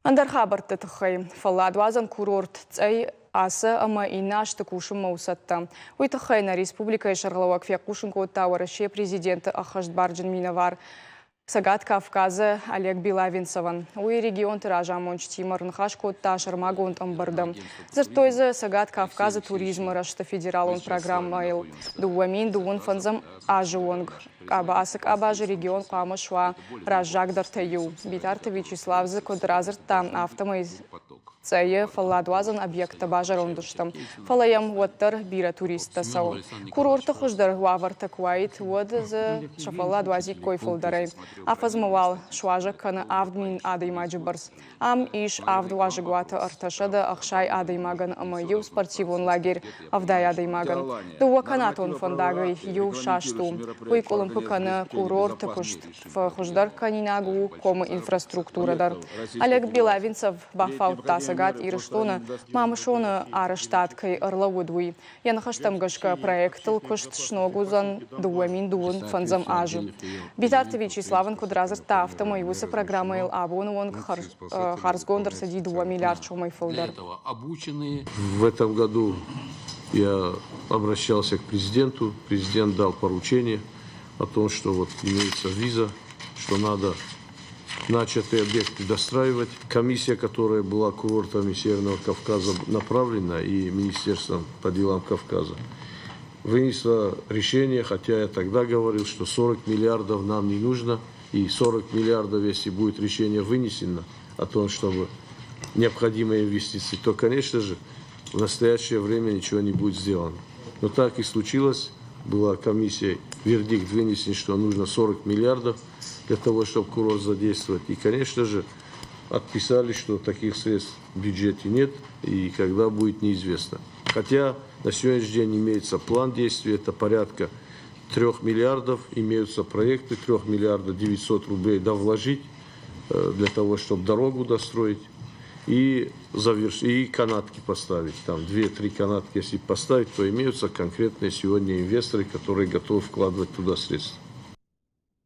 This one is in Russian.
Андархабар тытыхай, фалладвазан курорт цай асы ама инашты кушым маусатта. Уйтыхайна республика шарлауак фекушын коттауарыше президенты Ахашт Барджин Миновар. Сагат Кавказа Олег Билавинцеван. Уй регион тиража монч Тимор нхаш котта шармагонт амбардам. Зартойза Сагат Кавказа туризма рашта федералон программа ил. Дуамин дуун фанзам ажуонг. Каба асык абажы регион памышва ражак дартаю. Битарты Вячеславзы кодразырта автомайз. Цайы фалладуазан объекта бажарондыштым. Фалаям уаттар бира туриста сау. Курорты хуждар ваварта куайт уадзы шафалладуази койфылдарай. Афазмавал шуажа кана авдмин адаймаджы барс. Ам иш авдуажы гуата арташада ахшай адаймаган ама ю спортивон лагерь авдай адаймаган. Дуа канатон фандагай ю шашту. Уйколым пыкана курорты кушт. Хуждар канинагу кома инфраструктурадар. Олег Билавинцев бафаутта Сагат Ирыштона мамышона арыштаткай ырлауыдуй. Янахаштам гашка проектыл кушт шногузан дуамин дуун фанзам ажу. Битарты Вячеславан кудразырта автома юса программа ил абону он харсгондер сади 2 миллиард шумай фолдер. В этом году я обращался к президенту. Президент дал поручение о том, что вот имеется виза, что надо начатые объекты достраивать. Комиссия, которая была курортами Северного Кавказа направлена и Министерством по делам Кавказа, вынесла решение, хотя я тогда говорил, что 40 миллиардов нам не нужно, и 40 миллиардов, если будет решение вынесено о том, чтобы необходимые инвестиции, то, конечно же, в настоящее время ничего не будет сделано. Но так и случилось. Была комиссия, вердикт вынесен, что нужно 40 миллиардов для того, чтобы курорт задействовать. И, конечно же, отписали, что таких средств в бюджете нет и когда будет, неизвестно. Хотя на сегодняшний день имеется план действий, это порядка 3 миллиардов, имеются проекты 3 миллиардов 900 рублей довложить для того, чтобы дорогу достроить и канатки поставить. Там 2-3 канатки, если поставить, то имеются конкретные сегодня инвесторы, которые готовы вкладывать туда средства.